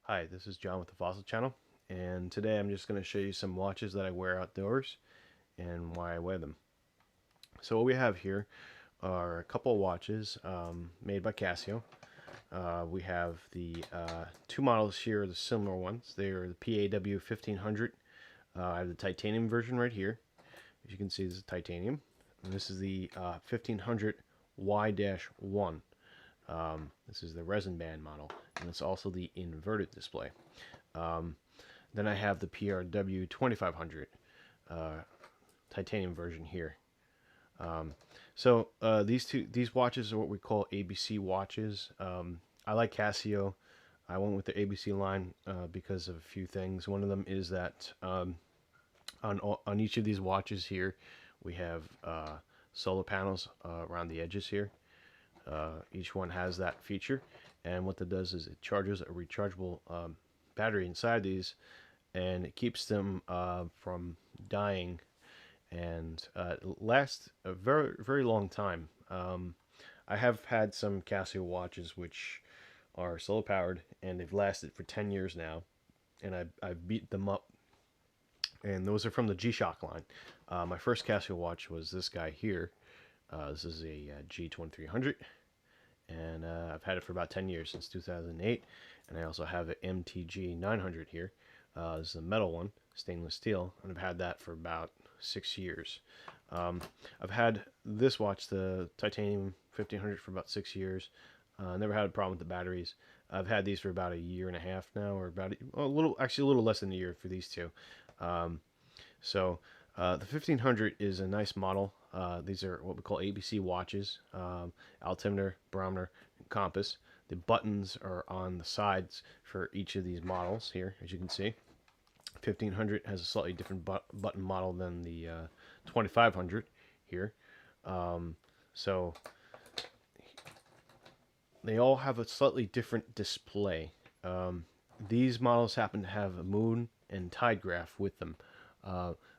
Hi, this is John with the Fossil Channel, and today I'm just going to show you some watches that I wear outdoors and why I wear them. So what we have here are a couple of watches made by Casio. We have the two models here, the similar ones. They are the PAW1500. I have the titanium version right here. As you can see, this is titanium. And this is the 1500 Y-1. This is the resin band model, and it's also the inverted display. Then I have the PRW2500 titanium version here. These watches are what we call ABC watches. I like Casio. I went with the ABC line because of a few things. One of them is that on each of these watches here, we have solar panels around the edges here. Each one has that feature, and what that does is it charges a rechargeable battery inside these, and it keeps them from dying, and lasts a very long time. I have had some Casio watches which are solar powered, and they've lasted for 10 years now, and I've beat them up, and those are from the G-Shock line. My first Casio watch was this guy here. This is a G2300, and I've had it for about 10 years, since 2008. And I also have an MTG 900 here. This is a metal one, stainless steel, and I've had that for about 6 years. I've had this watch, the titanium 1500, for about 6 years. Never had a problem with the batteries. I've had these for about a year and a half now, or about a little less than a year for these two. The 1500 is a nice model. These are what we call ABC watches, altimeter, barometer, and compass. The buttons are on the sides for each of these models here, as you can see. 1500 has a slightly different button model than the 2500 here. So they all have a slightly different display. These models happen to have a moon and tide graph with them.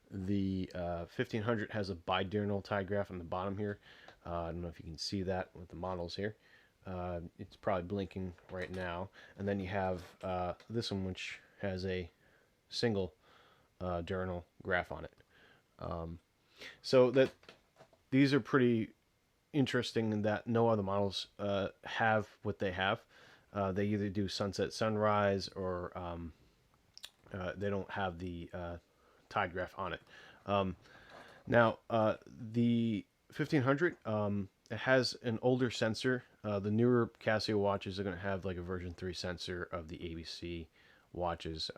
The 1500 has a bidirectional tide graph on the bottom here. I don't know if you can see that with the models here. It's probably blinking right now. And then you have this one, which has a single diurnal graph on it. So that these are pretty interesting in that no other models have what they have. They either do sunset, sunrise, or they don't have the tide graph on it. Now, the 1500, it has an older sensor. The newer Casio watches are going to have like a version 3 sensor of the ABC watches.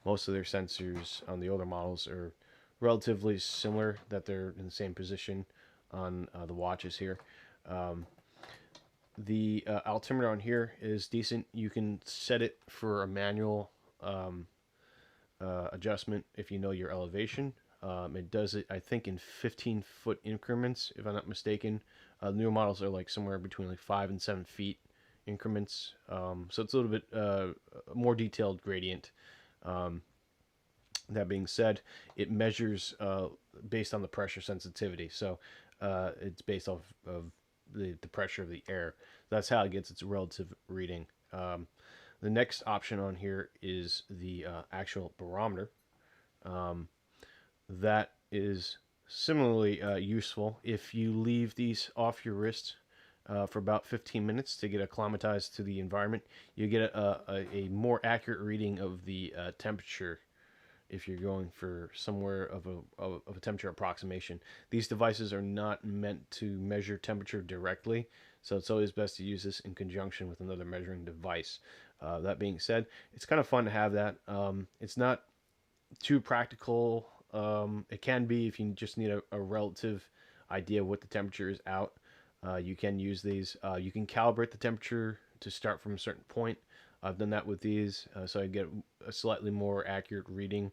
Most of their sensors on the older models are relatively similar, that they're in the same position on the watches here. The altimeter on here is decent. You can set it for a manual adjustment if you know your elevation. It does it, I think, in 15-foot increments, if I'm not mistaken. Newer models are like somewhere between like 5 and 7 feet increments. So it's a little bit more detailed gradient. That being said, it measures based on the pressure sensitivity. So it's based off of the pressure of the air. That's how it gets its relative reading. The next option on here is the actual barometer. That is similarly useful if you leave these off your wrist for about 15 minutes to get acclimatized to the environment. You get a more accurate reading of the temperature if you're going for somewhere of a temperature approximation. These devices are not meant to measure temperature directly, so it's always best to use this in conjunction with another measuring device. That being said, it's kind of fun to have that. It's not too practical. It can be if you just need a relative idea of what the temperature is out. You can use these. You can calibrate the temperature to start from a certain point. I've done that with these, so I get a slightly more accurate reading.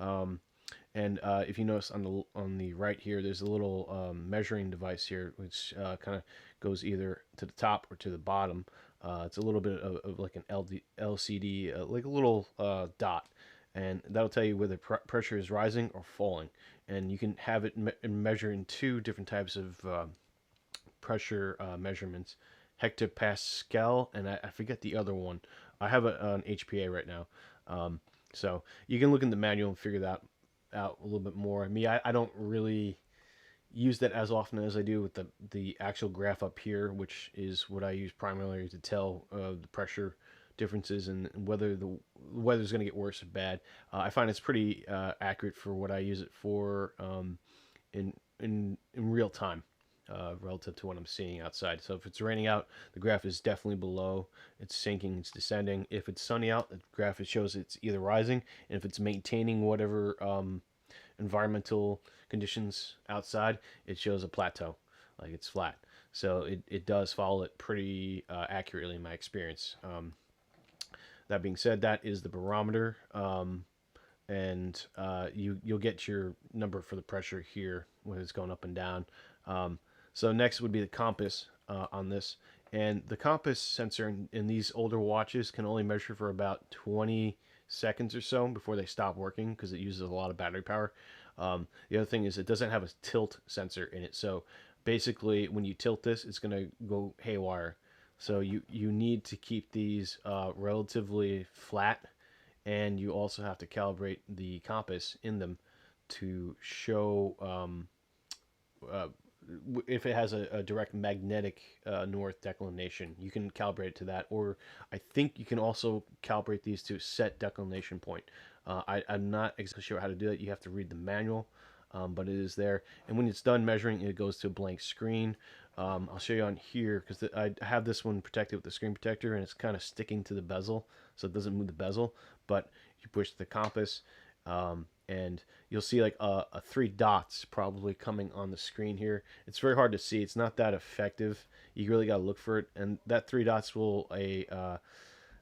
If you notice on the right here, there's a little measuring device here, which kind of goes either to the top or to the bottom. It's a little bit of like an LCD, like a little dot, and that'll tell you whether pressure is rising or falling. And you can have it measure in two different types of pressure measurements, hectopascal, and I forget the other one. I have an HPA right now, so you can look in the manual and figure that out a little bit more. I don't really use that as often as I do with the actual graph up here, which is what I use primarily to tell the pressure differences and whether the weather's going to get worse or bad. I find it's pretty accurate for what I use it for in real time. Relative to what I'm seeing outside. So if it's raining out, the graph is definitely below. It's sinking, it's descending. If it's sunny out, the graph shows it's either rising, and if it's maintaining whatever environmental conditions outside, it shows a plateau, like it's flat. So it does follow it pretty accurately in my experience. That being said, that is the barometer, and you'll get your number for the pressure here when it's going up and down. So next would be the compass on this. And the compass sensor in these older watches can only measure for about 20 seconds or so before they stop working because it uses a lot of battery power. The other thing is it doesn't have a tilt sensor in it. So basically when you tilt this, it's going to go haywire. So you need to keep these relatively flat, and you also have to calibrate the compass in them to show if it has a direct magnetic north declination. You can calibrate it to that, or I think you can also calibrate these to set declination point. I'm not exactly sure how to do it. You have to read the manual, but it is there. And when it's done measuring, it goes to a blank screen. I'll show you on here because I have this one protected with the screen protector, and it's kind of sticking to the bezel, so it doesn't move the bezel. But you push the compass, and you'll see like a three dots probably coming on the screen here. It's very hard to see. It's not that effective. You really got to look for it, and that three dots will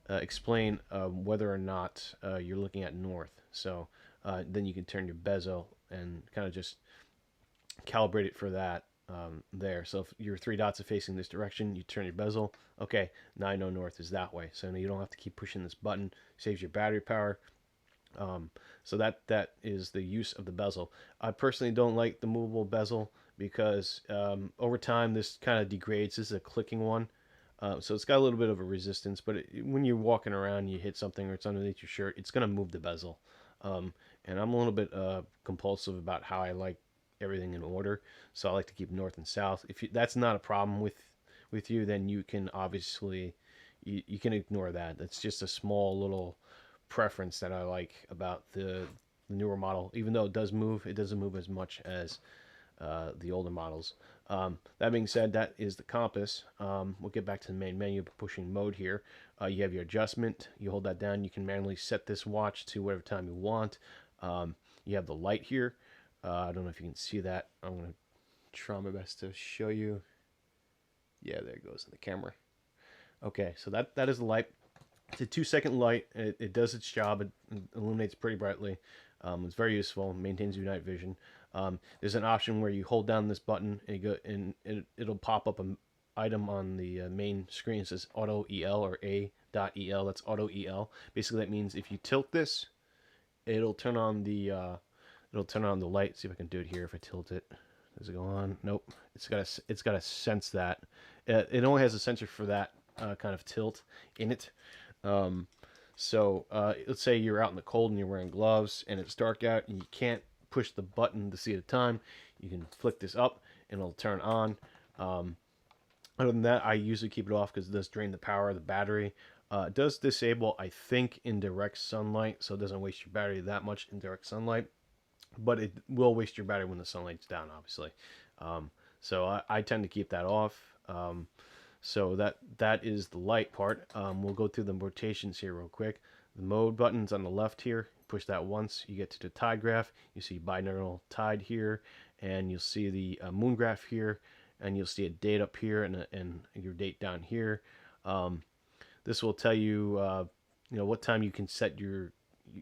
explain whether or not you're looking at north. So then you can turn your bezel and kind of just calibrate it for that there. So if your three dots are facing this direction, you turn your bezel. Okay, now I know north is that way. So you don't have to keep pushing this button. Saves your battery power. So that is the use of the bezel. I personally don't like the movable bezel because over time this kind of degrades. This is a clicking one. So it's got a little bit of a resistance, but when you're walking around, you hit something or it's underneath your shirt, it's going to move the bezel. And I'm a little bit compulsive about how I like everything in order, so I like to keep north and south. If that's not a problem with you, then you can obviously you can ignore that. That's just a small little preference that I like about the newer model. Even though it does move, it doesn't move as much as the older models. That being said, that is the compass. We'll get back to the main menu, pushing mode here. You have your adjustment. You hold that down. You can manually set this watch to whatever time you want. You have the light here. I don't know if you can see that. I'm going to try my best to show you. Yeah, there it goes in the camera. Okay, so that is the light. It's a 2-second light. It does its job. It illuminates pretty brightly. It's very useful. Maintains your night vision. There's an option where you hold down this button and it'll pop up an item on the main screen. It says Auto EL or A.EL. That's Auto EL. Basically, that means if you tilt this, it'll turn on the light. See if I can do it here. If I tilt it, does it go on? Nope. It's got to sense that. It only has a sensor for that kind of tilt in it. So let's say you're out in the cold and you're wearing gloves and it's dark out and you can't push the button to see the time. You can flick this up and it'll turn on. Other than that, I usually keep it off because it does drain the power of the battery. It does disable, I think, in direct sunlight, so it doesn't waste your battery that much in direct sunlight. But it will waste your battery when the sunlight's down, obviously. So I tend to keep that off. So that is the light part. We'll go through the rotations here real quick. The mode button's on the left here. Push that once, you get to the tide graph. You see binaural tide here, and you'll see the moon graph here, and you'll see a date up here and your date down here. This will tell you, what time you can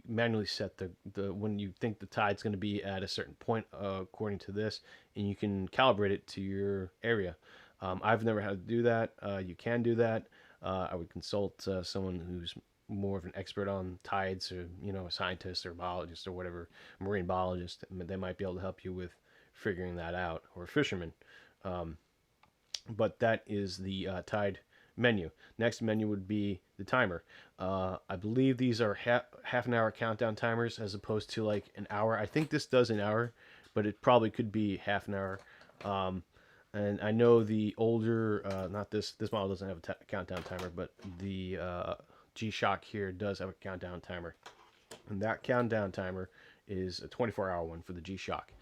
manually set the when you think the tide's going to be at a certain point according to this, and you can calibrate it to your area. I've never had to do that. You can do that. I would consult someone who's more of an expert on tides, or a scientist or biologist or whatever, marine biologist. They might be able to help you with figuring that out, or a fisherman. But that is the tide menu. Next menu would be the timer. I believe these are half an hour countdown timers as opposed to like an hour. I think this does an hour, but it probably could be half an hour. Um, and I know the older, not this model doesn't have a countdown timer, but the G-Shock here does have a countdown timer. And that countdown timer is a 24-hour one for the G-Shock.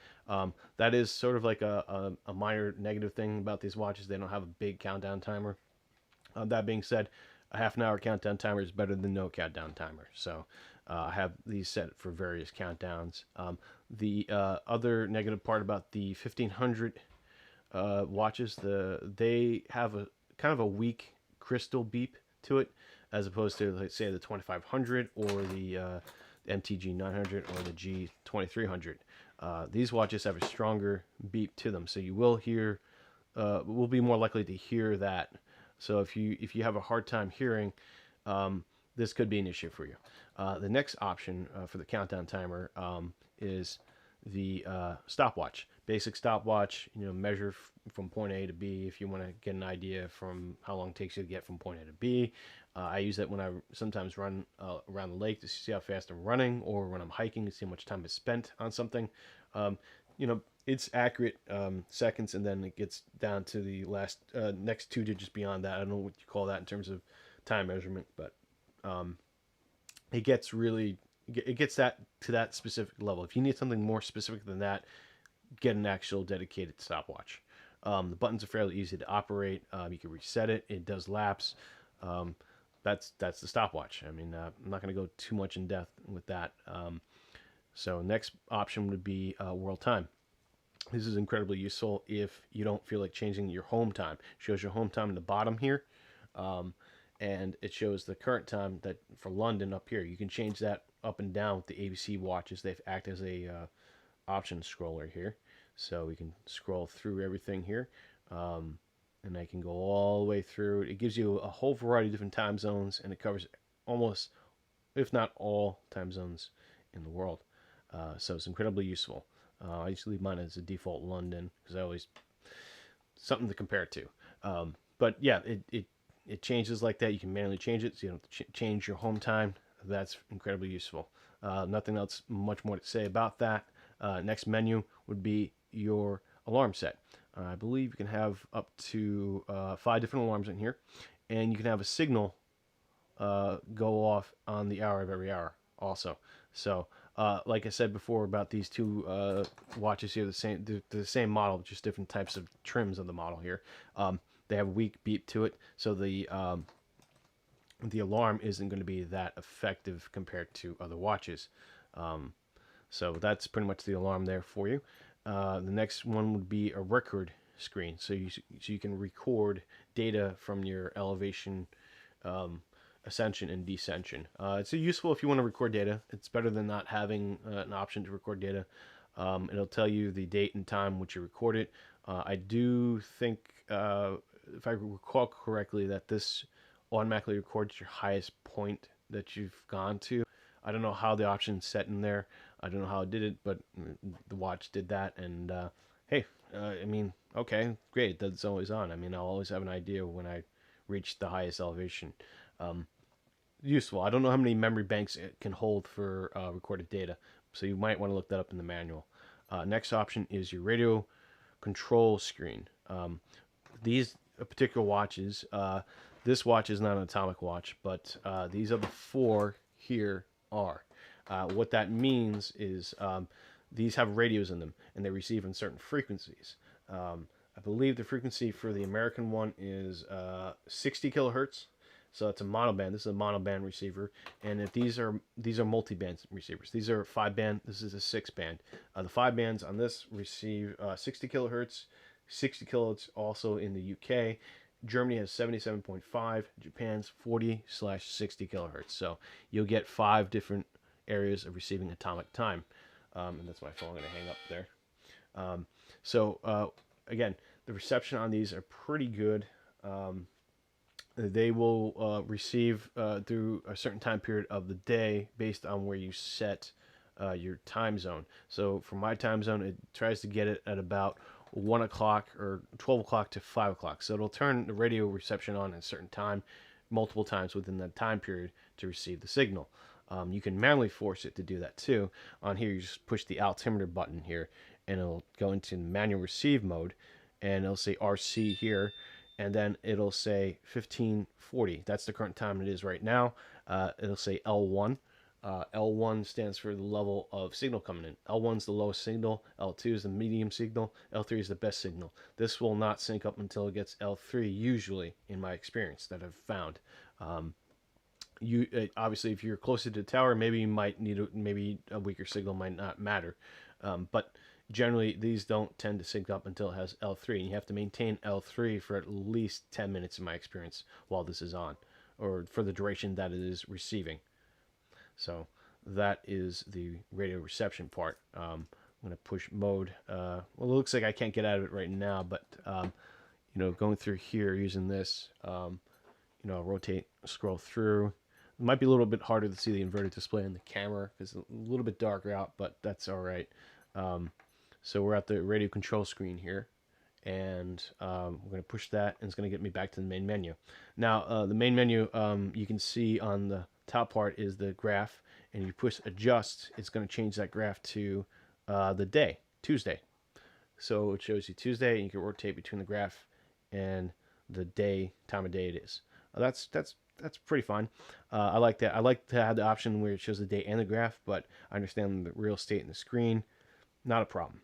That is sort of like a minor negative thing about these watches. They don't have a big countdown timer. That being said, a half an hour countdown timer is better than no countdown timer. So I have these set for various countdowns. The other negative part about the 1500 watches, they have a kind of a weak crystal beep to it, as opposed to, let's say, the 2500 or the MTG 900 or the G2300. These watches have a stronger beep to them, so you will be more likely to hear that. So if you have a hard time hearing, this could be an issue for you. The next option for the countdown timer is the stopwatch. Basic stopwatch, measure from point A to B if you want to get an idea from how long it takes you to get from point A to B. I use that when I sometimes run around the lake to see how fast I'm running, or when I'm hiking to see how much time is spent on something. It's accurate seconds, and then it gets down to the next two digits beyond that. I don't know what you call that in terms of time measurement, but it gets that to that specific level. If you need something more specific than that, get an actual dedicated stopwatch. The buttons are fairly easy to operate. You can reset it. It does laps. That's the stopwatch. I mean, I'm not going to go too much in depth with that. So next option would be world time. This is incredibly useful if you don't feel like changing your home time. It shows your home time in the bottom here, and it shows the current time that for London up here. You can change that up and down with the ABC watches. They act as a option scroller here, so we can scroll through everything here, and I can go all the way through. It gives you a whole variety of different time zones, and it covers almost, if not all, time zones in the world. So it's incredibly useful. I used to leave mine as a default London because I always something to compare it to. But yeah, it changes like that. You can manually change it, so you don't have to change your home time. That's incredibly useful. Nothing else much more to say about that. Next menu would be your alarm set. I believe you can have up to 5 different alarms in here, and you can have a signal go off on the hour of every hour also. So like I said before about these two watches here, the same model, just different types of trims of the model here. They have a weak beep to it, so the alarm isn't going to be that effective compared to other watches. So that's pretty much the alarm there for you. The next one would be a record screen, so you can record data from your elevation, ascension and descension. It's useful if you want to record data. It's better than not having an option to record data. It'll tell you the date and time which you record it. I do think, if I recall correctly, that this automatically records your highest point that you've gone to. I don't know how the option's set in there. I don't know how it did it, but the watch did that. And hey, I mean, okay, great. That's always on. I mean, I'll always have an idea when I reach the highest elevation. Useful. I don't know how many memory banks it can hold for recorded data, so you might want to look that up in the manual. Next option is your radio control screen. These particular watches, this watch is not an atomic watch, but these other 4 here are. What that means is these have radios in them, and they receive in certain frequencies. I believe the frequency for the American one is 60 kilohertz. So it's a monoband. This is a monoband receiver, and if these are multi-band receivers. These are 5-band. This is a 6-band. The 5 bands on this receive 60 kilohertz, 60 kilohertz also in the UK. Germany has 77.5. Japan's 40/60 kilohertz. So you'll get 5 different areas of receiving atomic time, and that's my phone. I'm going to hang up there. Again, the reception on these are pretty good. They will receive through a certain time period of the day based on where you set your time zone. So for my time zone, it tries to get it at about 1 o'clock or 12 o'clock to 5 o'clock. So it'll turn the radio reception on at a certain time, multiple times within that time period to receive the signal. You can manually force it to do that too. On here, you just push the altimeter button here, and it'll go into manual receive mode, and it'll say RC here, and then it'll say 1540. That's the current time it is right now. It'll say L1. L1 stands for the level of signal coming in. L1 is the lowest signal, L2 is the medium signal, L3 is the best signal. This will not sync up until it gets L3, usually, in my experience, that I've found. Obviously, if you're closer to the tower, maybe you might need maybe a weaker signal might not matter. But generally, these don't tend to sync up until it has L3, and you have to maintain L3 for at least 10 minutes, in my experience, while this is on, or for the duration that it is receiving. So that is the radio reception part. I'm going to push mode. Well, it looks like I can't get out of it right now, but going through here using this, rotate, scroll through. It might be a little bit harder to see the inverted display on the camera because it's a little bit darker out, but that's all right. So we're at the radio control screen here, and we're going to push that, and it's going to get me back to the main menu. Now, the main menu, you can see on the top part is the graph, and if you push adjust, it's going to change that graph to the day, Tuesday. So it shows you Tuesday, and you can rotate between the graph and the day, time of day it is. That's pretty fun. I like that. I like to have the option where it shows the day and the graph, but I understand the real estate in the screen, not a problem.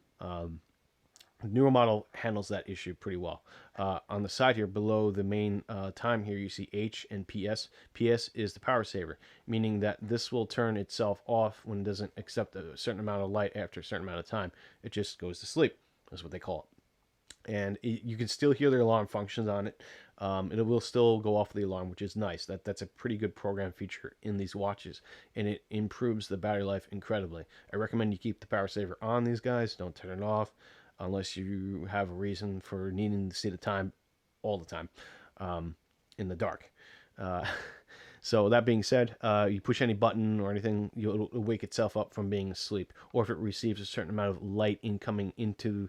Newer model handles that issue pretty well. On the side here, below the main time here, you see H and PS. PS is the power saver, meaning that this will turn itself off when it doesn't accept a certain amount of light after a certain amount of time. It just goes to sleep. That's what they call it. And you can still hear the alarm functions on it. It will still go off the alarm, which is nice. That's a pretty good program feature in these watches, and it improves the battery life incredibly. I recommend you keep the power saver on these guys. Don't turn it off unless you have a reason for needing to see the time all the time in the dark. So that being said, you push any button or anything, it'll wake itself up from being asleep. Or if it receives a certain amount of light incoming into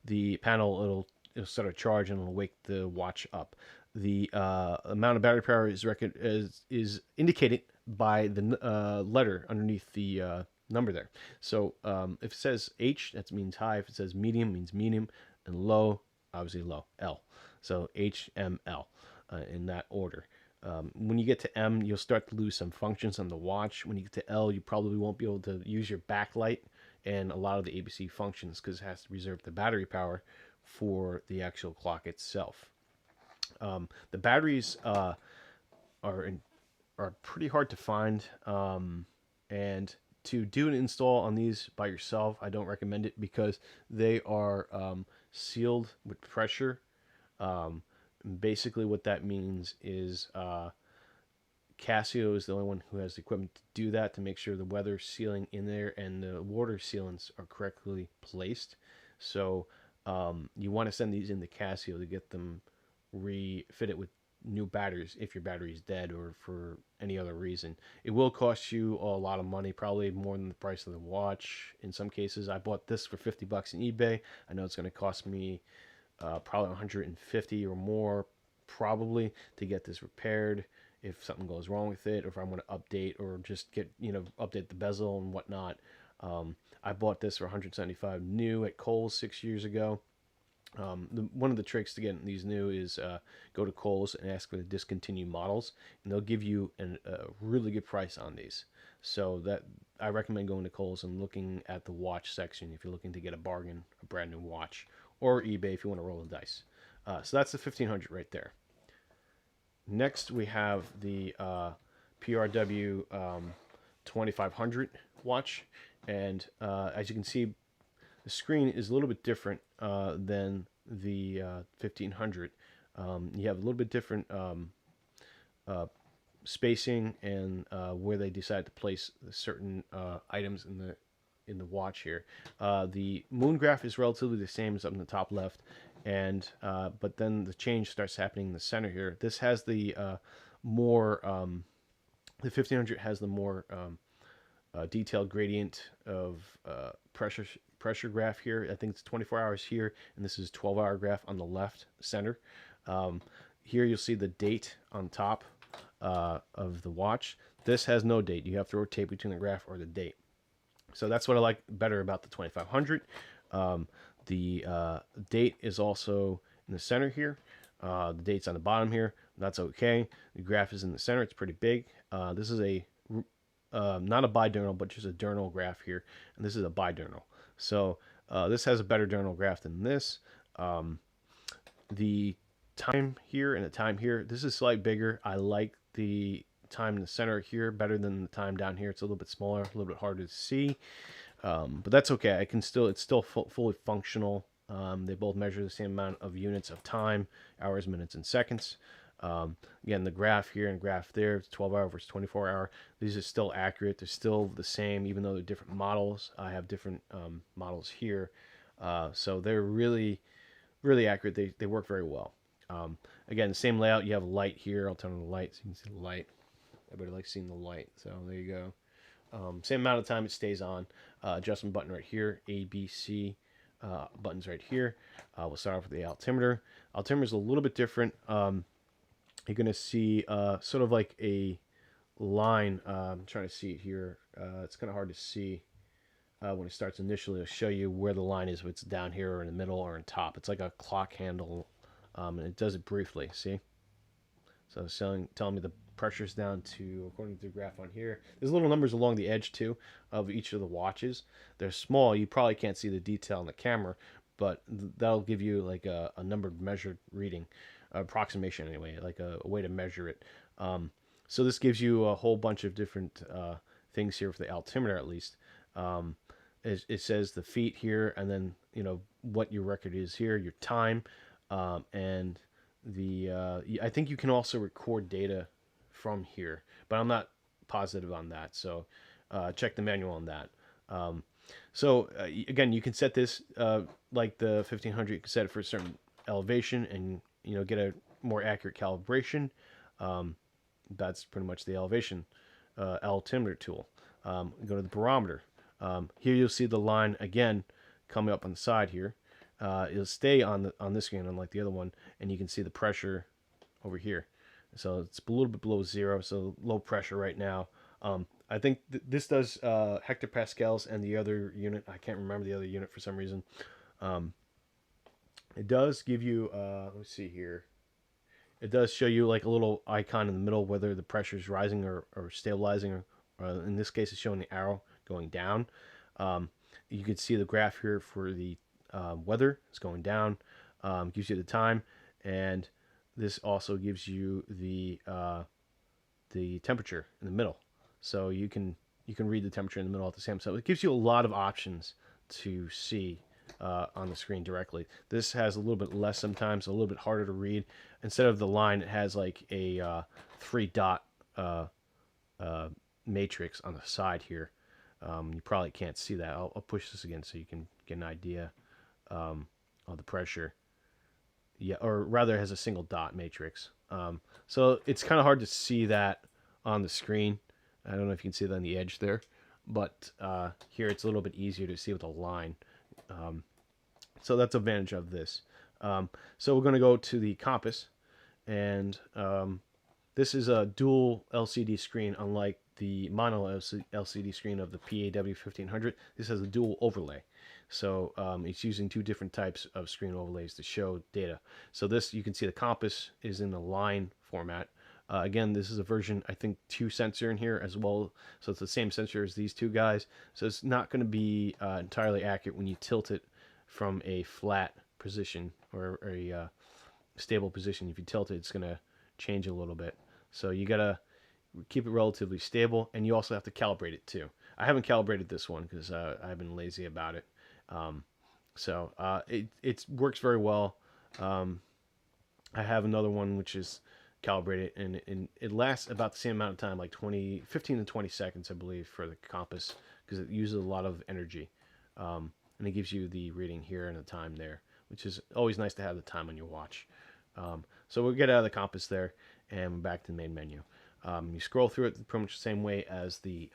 the panel, it'll start a charge and it'll wake the watch up. The amount of battery power is indicated by the letter underneath the number there. So if it says H, that means high. If it says medium, means medium, and low, obviously low, L. So H, M, L in that order. When you get to M, you'll start to lose some functions on the watch. When you get to L, you probably won't be able to use your backlight and a lot of the ABC functions because it has to reserve the battery power for the actual clock itself. The batteries are pretty hard to find, and to do an install on these by yourself, I don't recommend it because they are sealed with pressure. Basically, what that means is Casio is the only one who has the equipment to do that, to make sure the weather sealing in there and the water sealants are correctly placed. So you want to send these into Casio to get them refitted with new batteries if your battery is dead or for any other reason. It will cost you a lot of money, probably more than the price of the watch in some cases. I bought this for $50 on eBay. I know it's going to cost me probably 150 or more probably to get this repaired if something goes wrong with it, or if I want to update or just get update the bezel and whatnot. I bought this for $175 new at Kohl's 6 years ago. One of the tricks to getting these new is go to Kohl's and ask for the discontinued models, and they'll give you a really good price on these. So that I recommend going to Kohl's and looking at the watch section if you're looking to get a bargain, a brand new watch, or eBay if you want to roll the dice. So that's the 1500 right there. Next we have the PRW2500 watch, and as you can see, the screen is a little bit different than the 1500. You have a little bit different spacing and where they decide to place certain items in the watch here. The moon graph is relatively the same as up in the top left, and but then the change starts happening in the center here. This has the more the 1500 has the more detailed gradient of pressure graph here. I think it's 24 hours here, and this is 12-hour graph on the left center. Here you'll see the date on top of the watch. This has no date. You have to rotate between the graph or the date. So that's what I like better about the 2500. The date is also in the center here. The date's on the bottom here. That's okay. The graph is in the center. It's pretty big. This is a not a bidiurnal, but just a diurnal graph here, and this is a bidiurnal. So this has a better diurnal graph than this. The time here and the time here, this is slightly bigger. I like the time in the center here better than the time down here. It's a little bit smaller, a little bit harder to see, but that's okay. It's still fully functional. They both measure the same amount of units of time, hours, minutes, and seconds. Again, the graph here and graph there, 12-hour versus 24-hour. These are still accurate. They're still the same, even though they're different models. I have different models here. So they're really, really accurate. They work very well. Again, the same layout. You have light here. I'll turn on the light so you can see the light. Everybody likes seeing the light. So there you go. Same amount of time it stays on. Adjustment button right here. A, B, C. Buttons right here. We'll start off with the altimeter. Altimeter is a little bit different. You're going to see sort of like a line. I'm trying to see it here. It's kind of hard to see when it starts initially. It'll show you where the line is, if it's down here or in the middle or on top. It's like a clock handle, and it does it briefly. See? So it's telling me the pressure's down to, according to the graph on here. There's little numbers along the edge, too, of each of the watches. They're small. You probably can't see the detail on the camera, but that'll give you like a numbered measured reading. Approximation anyway, like a way to measure it. So this gives you a whole bunch of different things here for the altimeter, at least. It says the feet here, and then what your record is here, your time, and the I think you can also record data from here, but I'm not positive on that. So check the manual on that. So again, you can set this like the 1500. You can set it for a certain elevation and get a more accurate calibration. That's pretty much the elevation altimeter tool. Go to the barometer. Here you'll see the line again coming up on the side here. It'll stay on this screen, unlike the other one, and you can see the pressure over here. So it's a little bit below zero, so low pressure right now. I think this does hectopascals, and the other unit, I can't remember the other unit for some reason. It does give you, let me see here. It does show you like a little icon in the middle, whether the pressure is rising or stabilizing, or in this case, it's showing the arrow going down. You can see the graph here for the weather. It's going down. Gives you the time, and this also gives you the temperature in the middle. So you can read the temperature in the middle at the same time. So it gives you a lot of options to see on the screen directly. This has a little bit less sometimes, a little bit harder to read. Instead of the line, it has like a 3-dot matrix on the side here. You probably can't see that. I'll push this again so you can get an idea of the pressure. Yeah, or rather, it has a single dot matrix. So it's kind of hard to see that on the screen. I don't know if you can see that on the edge there, but here it's a little bit easier to see with a line. So that's an advantage of this. So we're going to go to the compass, and this is a dual LCD screen, unlike the mono LCD screen of the PRW2500. This has a dual overlay. So it's using two different types of screen overlays to show data. So this, you can see the compass is in the line format. Again, this is a version, I think, 2 sensor in here as well. So it's the same sensor as these two guys. So it's not going to be entirely accurate when you tilt it from a flat position or a stable position. If you tilt it, it's going to change a little bit. So you got to keep it relatively stable, and you also have to calibrate it too. I haven't calibrated this one because I've been lazy about it. So it works very well. I have another one which is calibrated, and it lasts about the same amount of time, like 15 to 20 seconds, I believe, for the compass, because it uses a lot of energy. And it gives you the reading here and the time there, which is always nice to have the time on your watch. So we'll get out of the compass there, and we're back to the main menu. You scroll through it pretty much the same way as the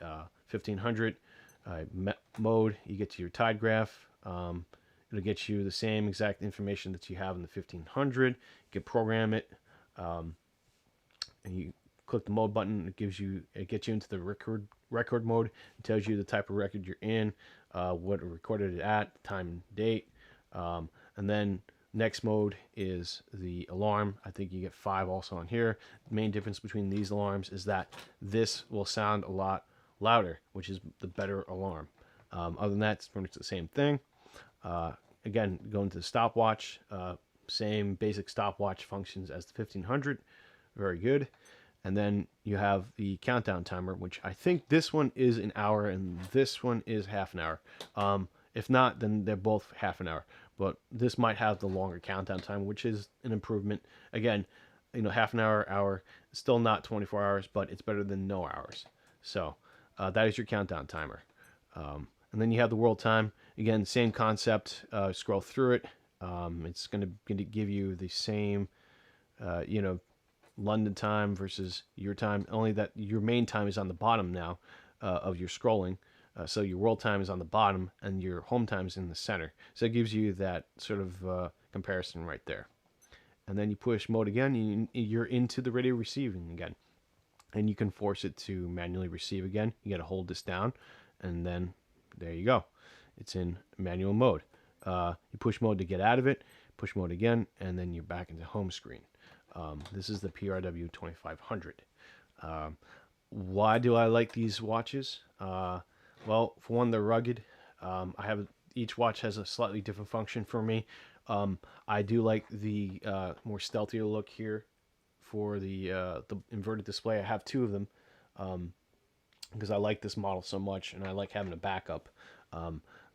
1500 mode. You get to your tide graph. It'll get you the same exact information that you have in the 1500. You can program it, and you click the mode button. It gets you into the record mode. It tells you the type of record you're in, what it recorded it at, time and date, and then next mode is the alarm. I think you get 5 also on here. The main difference between these alarms is that this will sound a lot louder, which is the better alarm. Other than that, it's pretty much the same thing. Again, going to the stopwatch, same basic stopwatch functions as the 1500. Very good. And then you have the countdown timer, which I think this one is an hour and this one is half an hour. If not, then they're both half an hour. But this might have the longer countdown time, which is an improvement. Again, half an hour, still not 24 hours, but it's better than no hours. So that is your countdown timer. And then you have the world time. Again, same concept. Scroll through it. It's going to give you the same, London time versus your time. Only that your main time is on the bottom now of your scrolling. So your world time is on the bottom and your home time is in the center. So it gives you that sort of comparison right there. And then you push mode again. You're into the radio receiving again. And you can force it to manually receive again. You got to hold this down, and then there you go. It's in manual mode. You push mode to get out of it, push mode again, and then you're back into home screen. This is the PRW2500. Why do I like these watches? Well, for one, they're rugged. Each watch has a slightly different function for me. I do like the more stealthier look here for the inverted display. I have 2 of them because I like this model so much, and I like having a backup.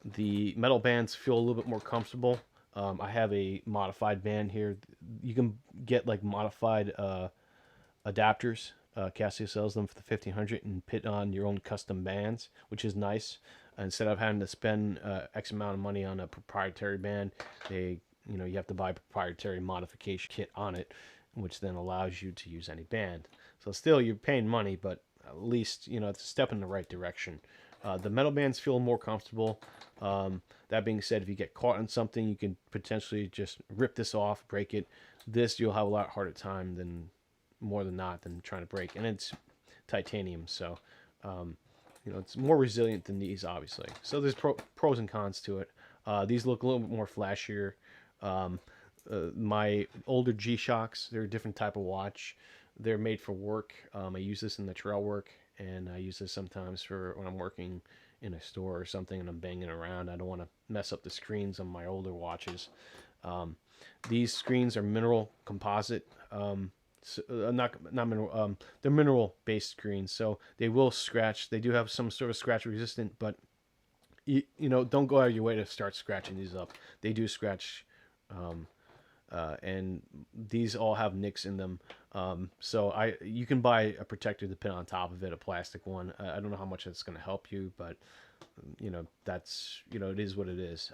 The metal bands feel a little bit more comfortable. I have a modified band here. You can get like modified adapters. Casio sells them for the 1500 and put on your own custom bands, which is nice. Instead of having to spend X amount of money on a proprietary band, you have to buy a proprietary modification kit on it, which then allows you to use any band. So still, you're paying money, but at least it's a step in the right direction. The metal bands feel more comfortable. That being said, if you get caught on something, you can potentially just rip this off, break it. This you'll have a lot harder time than trying to break. And it's titanium, so it's more resilient than these, obviously. So there's pros and cons to it. These look a little bit more flashier. My older G-Shocks, they're a different type of watch. They're made for work. I use this in the trail work, and I use this sometimes for when I'm working in a store or something and I'm banging around. I don't want to mess up the screens on my older watches. These screens are mineral composite. Not mineral. They're mineral based screens, so they will scratch. They do have some sort of scratch resistant, but don't go out of your way to start scratching these up. They do scratch. And these all have nicks in them. So you can buy a protector to put on top of it, a plastic one. I don't know how much that's going to help you, but that's it is what it is.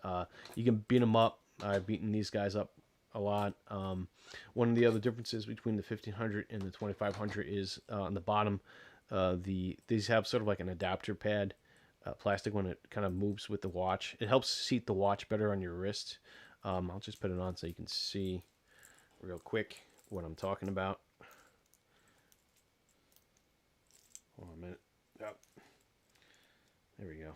You can beat them up. I've beaten these guys up a lot. One of the other differences between the 1500 and the 2500 is on the bottom. These have sort of like an adapter pad, plastic one. It kind of moves with the watch. It helps seat the watch better on your wrist. I'll just put it on so you can see real quick what I'm talking about. Hold on a minute. Yep. There we go.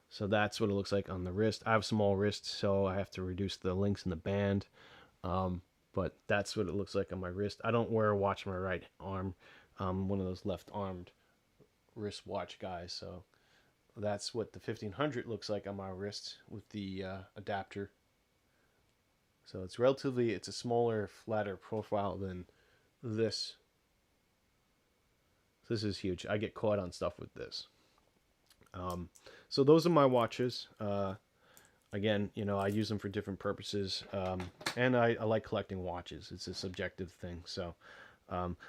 So that's what it looks like on the wrist. I have small wrists, so I have to reduce the links in the band. But that's what it looks like on my wrist. I don't wear a watch on my right arm. I'm one of those left-armed wrist watch guys, so that's what the 1500 looks like on my wrist with the adapter. So it's a smaller, flatter profile than this. So this is huge. I get caught on stuff with this. So those are my watches. Again, I use them for different purposes. And I like collecting watches. It's a subjective thing. So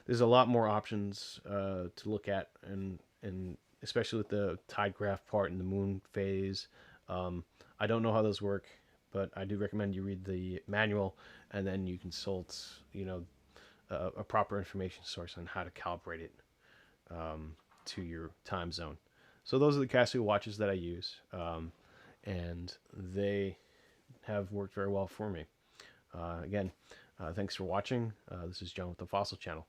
there's a lot more options to look at, and especially with the tide graph part and the moon phase. I don't know how those work, but I do recommend you read the manual, and then you consult, a proper information source on how to calibrate it to your time zone. So those are the Casio watches that I use. and they have worked very well for me. Again, thanks for watching. This is John with the Fossil Channel.